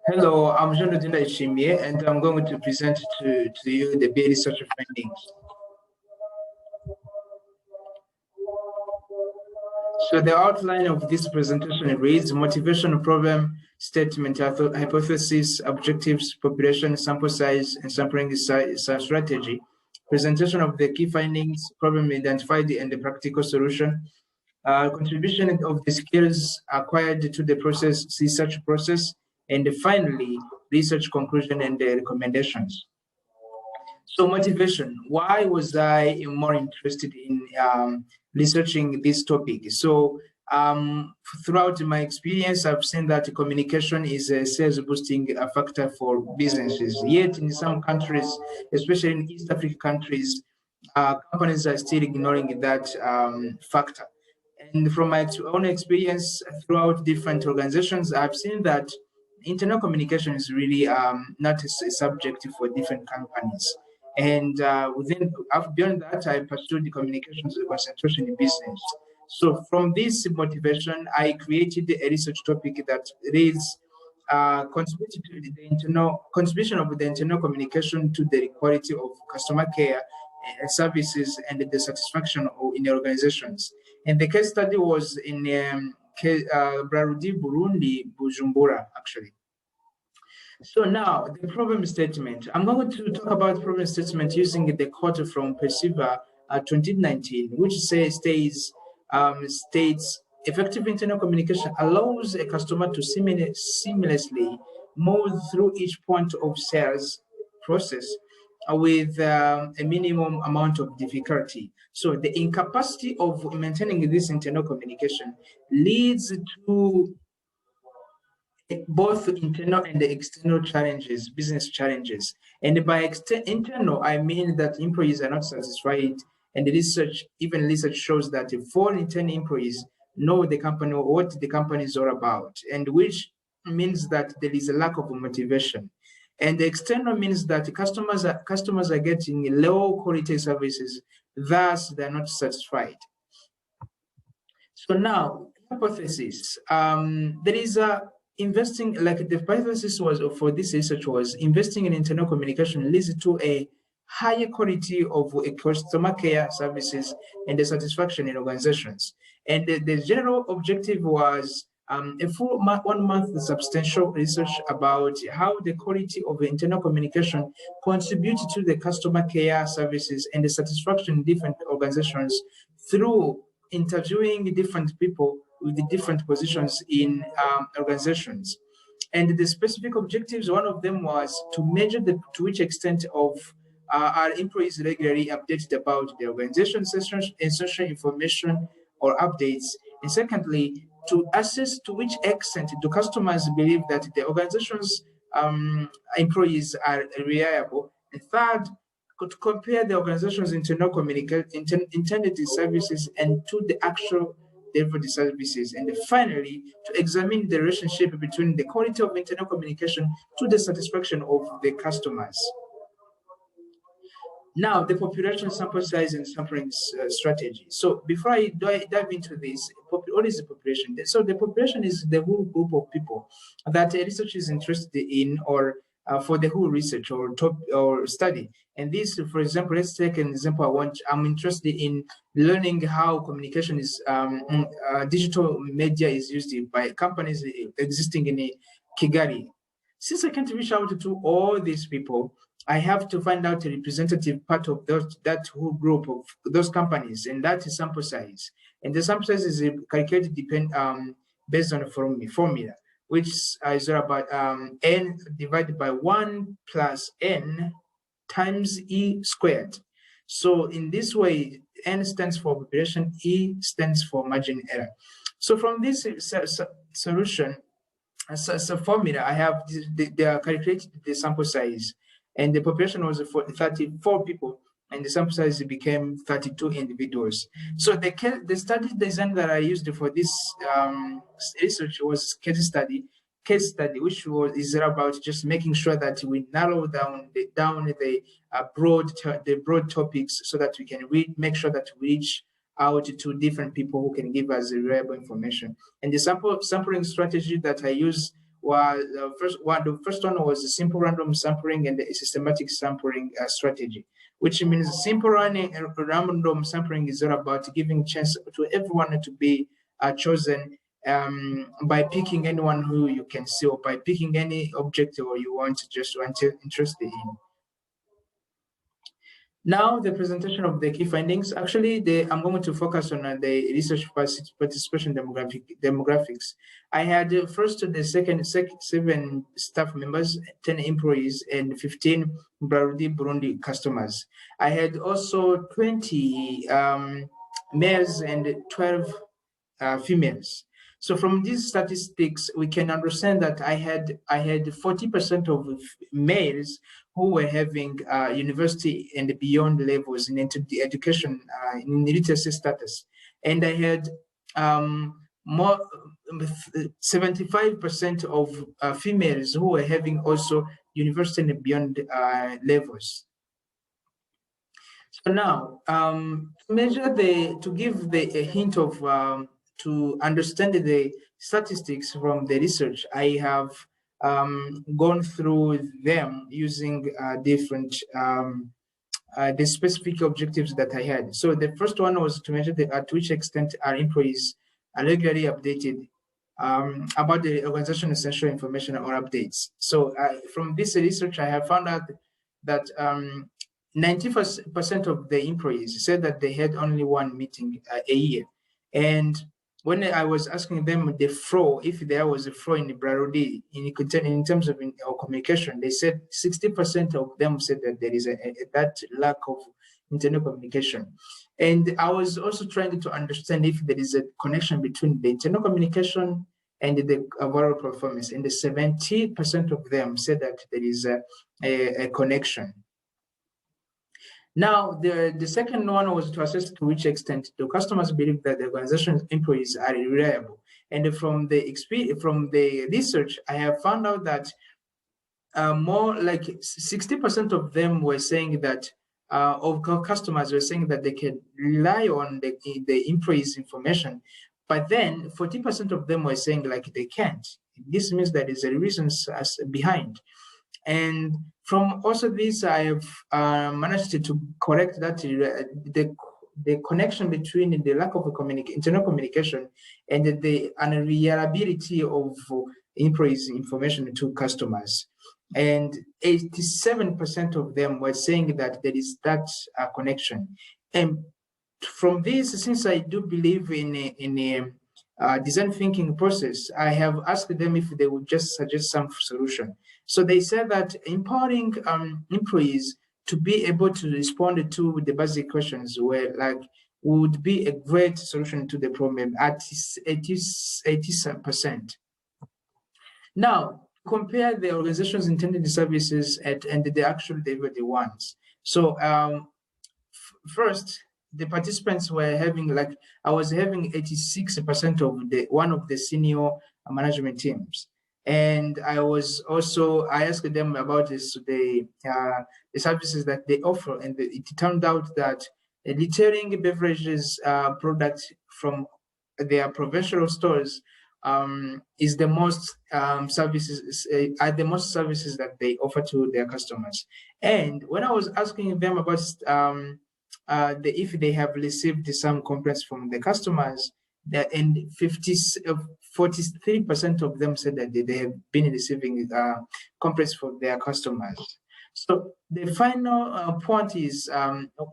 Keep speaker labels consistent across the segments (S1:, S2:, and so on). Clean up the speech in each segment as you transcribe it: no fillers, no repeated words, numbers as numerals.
S1: Hello, I'm Ndayishimiye, and I'm going to present to you the BA research findings. So the outline of this presentation reads: motivation, problem statement, hypothesis, objectives, population, sample size, and sampling strategy, presentation of the key findings, problem identified, and the practical solution, contribution of the skills acquired to the research process, and finally, research conclusion and the recommendations. So motivation, why was I more interested in researching this topic? So throughout my experience, I've seen that communication is a sales boosting factor for businesses. Yet in some countries, especially in East African countries, companies are still ignoring that factor. And from my own experience throughout different organizations, I've seen that internal communication is really not a subject for different companies. And beyond that, I pursued the communications concentration in business. So from this motivation, I created a research topic that reads contributed to the internal contribution of the internal communication to the quality of customer care services and the satisfaction in the organizations. And the case study was in Brarudi, Burundi, Bujumbura, actually. So now the problem statement. I'm going to talk about problem statement using the quote from Perciva 2019, which states effective internal communication allows a customer to seamlessly move through each point of sales process with a minimum amount of difficulty. So the incapacity of maintaining this internal communication leads to both internal and external challenges, business challenges. And by internal, I mean that employees are not satisfied. And the research shows that if 4 internal employees know the company or what the company is all about, and which means that there is a lack of motivation. And the external means that customers are getting low quality services, thus they're not satisfied. So now, hypothesis. There is a investing, like the hypothesis was for this research was investing in internal communication leads to a higher quality of customer care services and the satisfaction in organizations. And the general objective was a full 1 month substantial research about how the quality of internal communication contributes to the customer care services and the satisfaction in different organizations through interviewing different people with the different positions in organizations. And the specific objectives, one of them was to measure to which extent of our employees regularly updated about the organization social information or updates. And secondly, to assess to which extent do customers believe that the organization's employees are reliable. And third, could compare the organization's internal intended services and to the actual delivered services. And finally, to examine the relationship between the quality of internal communication to the satisfaction of the customers. Now, the population sample size and sampling strategy. So before I dive into this, what is the population? So the population is the whole group of people that research is interested in or for the whole research or study. And this, for example, let's take an example. I'm interested in learning how communication is, digital media is used by companies existing in Kigali. Since I can't reach out to all these people, I have to find out a representative part of that whole group of those companies, and that is sample size. And the sample size is calculated based on a formula, which is about n divided by 1 plus n times e squared. So in this way, n stands for population, e stands for margin error. So from this solution, as a formula, I have they are calculated the sample size, and the population was for 34 people, and the sample size became 32 individuals. So the study design that I used for this research was case study, which is about just making sure that we narrow down the broad topics so that we can make sure that we reach out to different people who can give us reliable information. And the sampling strategy that I use was the first one was a simple random sampling and a systematic sampling strategy, which means simple random sampling is all about giving chance to everyone to be chosen by picking anyone who you can see, or by picking any object or you want interested in. Now, the presentation of the key findings. Actually, I'm going to focus on the research participation demographics. I had first the second 7 staff members, 10 employees, and 15 Burundi customers. I had also 20 males and 12 females. So from these statistics, we can understand that I had 40% of males who were having university and beyond levels in the education in literacy status, and I had more 75% of females who were having also university and beyond levels. So now, to give a hint of to understand the statistics from the research, I have gone through them using different the specific objectives that I had. So the first one was to measure to which extent our employees are regularly updated about the organizational essential information or updates. So from this research, I have found out that 90% of the employees said that they had only one meeting a year. And when I was asking them the flow, if there was a flow in the Brarodi in terms of communication, they said 60% of them said that there is that lack of internal communication. And I was also trying to understand if there is a connection between the internal communication and the overall performance. And the 70% of them said that there is a connection. Now, the second one was to assess to which extent the customers believe that the organization's employees are reliable. And from the research, I have found out that more like 60% of them were saying that of customers were saying that they can rely on the employees' information, but then 40% of them were saying like they can't. This means that there's a reason behind. And from also this, I have managed to correct that the connection between the lack of internal communication and the unreliability of employees' information to customers. And 87% of them were saying that there is that connection. And from this, since I do believe in a design thinking process, I have asked them if they would just suggest some solution. So they said that empowering employees to be able to respond to the basic questions would be a great solution to the problem at 80%. Now, compare the organization's intended services and the actual delivered ones. So first, the participants were having I was having 86% of one of the senior management teams. And I asked them about the services that they offer, and it turned out that littering beverages products from their provincial stores is the most services that they offer to their customers. And when I was asking them about if they have received some complaints from the customers, and 43% of them said that they have been receiving complaints from their customers. So the final point is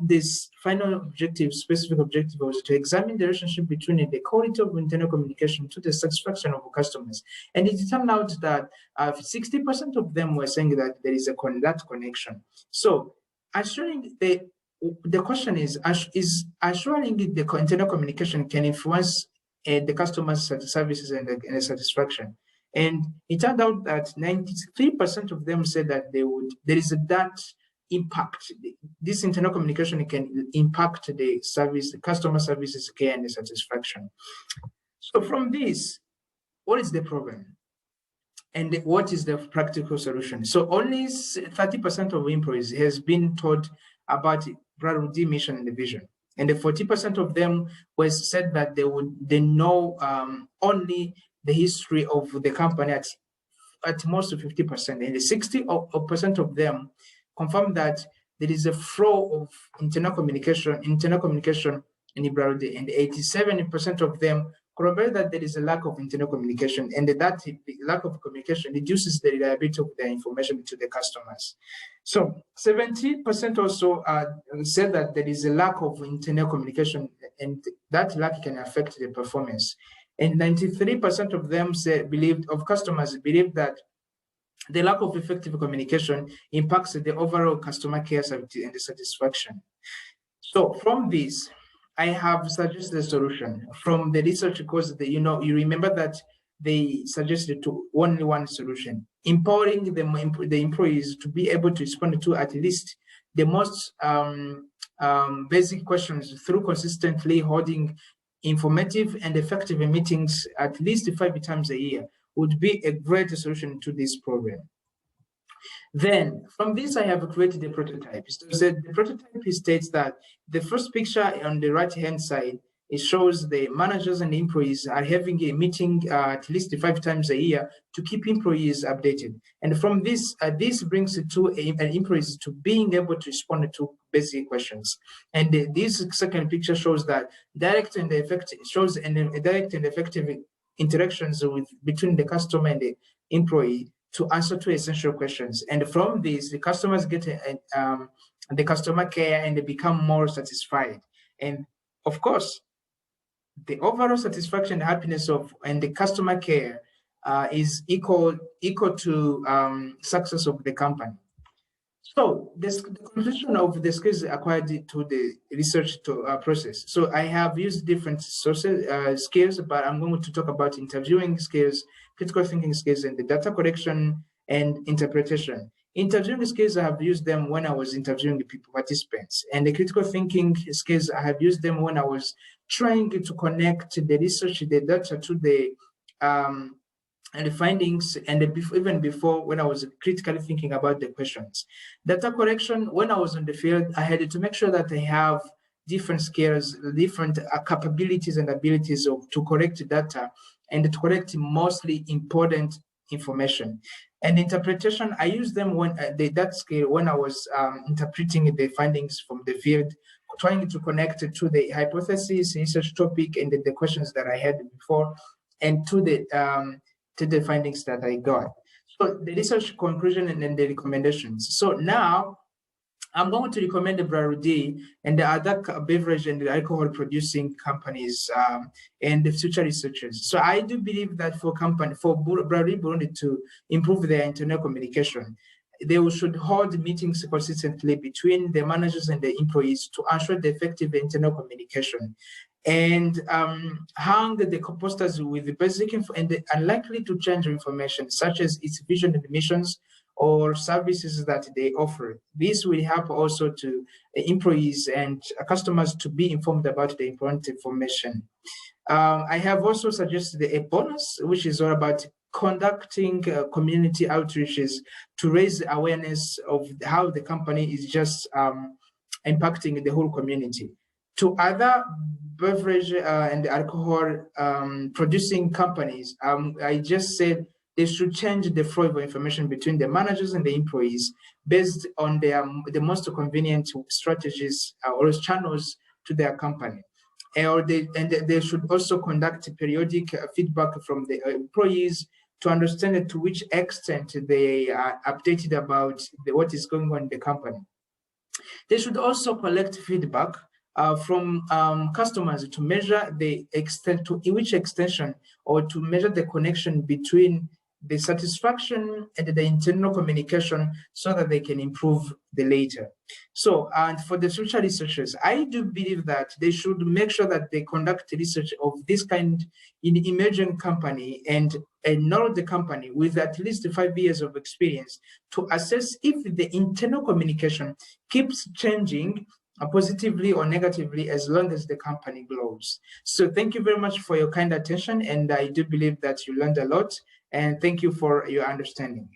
S1: this final specific objective was to examine the relationship between the quality of internal communication to the satisfaction of customers. And it turned out that 60% of them were saying that there is that connection. So assuring the question is assuring the internal communication can influence the customer's services and the satisfaction. And it turned out that 93% of them said that there is that impact. This internal communication can impact the customer services care and the satisfaction. So from this, what is the problem? And what is the practical solution? So only 30% of employees has been told about Brarudi mission and the vision. And the 40% of them said that they know only the history of the company at at most 50%, and 60% of them confirm that there is a flow of internal communication in Ibrahim, and 87% of them corroborate that there is a lack of internal communication, and that lack of communication reduces the reliability of the information to the customers. So 70% also said that there is a lack of internal communication, and that lack can affect the performance. And 93% of them customers believe that the lack of effective communication impacts the overall customer care and the satisfaction. So from this, I have suggested a solution from the research, because you remember that they suggested only one solution: empowering the employees to be able to respond to at least the most basic questions through consistently holding informative and effective meetings at least 5 times a year would be a great solution to this problem. Then from this, I have created a prototype. So the prototype states that the first picture on the right-hand side, it shows the managers and employees are having a meeting at least 5 times a year to keep employees updated. And from this, this brings it to employees to being able to respond to basic questions. And this second picture shows that direct and effective interactions between the customer and the employee to answer to essential questions. And from this, the customers get the customer care and they become more satisfied. And of course, the overall satisfaction and happiness and the customer care is equal to success of the company. So the conclusion of the skills acquired to the research process. So I have used different sources, skills, but I'm going to talk about interviewing skills, critical thinking skills, and the data collection and interpretation. Interviewing skills, I have used them when I was interviewing the participants, and the critical thinking skills, I have used them when I was trying to connect the research, the data to the and the findings, and even before, when I was critically thinking about the questions. Data collection, when I was on the field, I had to make sure that I have different skills, different capabilities and abilities to collect data and to collect mostly important information. And interpretation, I use them when that skill when I was interpreting the findings from the field, trying to connect it to the hypothesis, research topic, and the questions that I had before, and to the findings that I got. So the research conclusion and then the recommendations. So now I'm going to recommend the Brarudi and the other beverage and the alcohol producing companies and the future researchers. So I do believe that for Brarudi Burundi to improve their internal communication, they should hold meetings consistently between the managers and the employees to ensure the effective internal communication, and hang the posters with the basic info and the unlikely to change information, such as its vision and missions or services that they offer. This will help also to employees and customers to be informed about the important information. I have also suggested a bonus, which is all about conducting community outreaches to raise awareness of how the company is just impacting the whole community. To other beverage and alcohol producing companies, I just said they should change the flow of information between the managers and the employees based on the most convenient strategies or channels to their company. They should also conduct periodic feedback from the employees to understand to which extent they are updated about what is going on in the company. They should also collect feedback from customers to measure the extent to which extension, or to measure the connection between the satisfaction and the internal communication, so that they can improve the later. So, and for the future researchers, I do believe that they should make sure that they conduct research of this kind in emerging company and know the company with at least 5 years of experience to assess if the internal communication keeps changing positively or negatively as long as the company grows. So thank you very much for your kind attention, and I do believe that you learned a lot, and thank you for your understanding.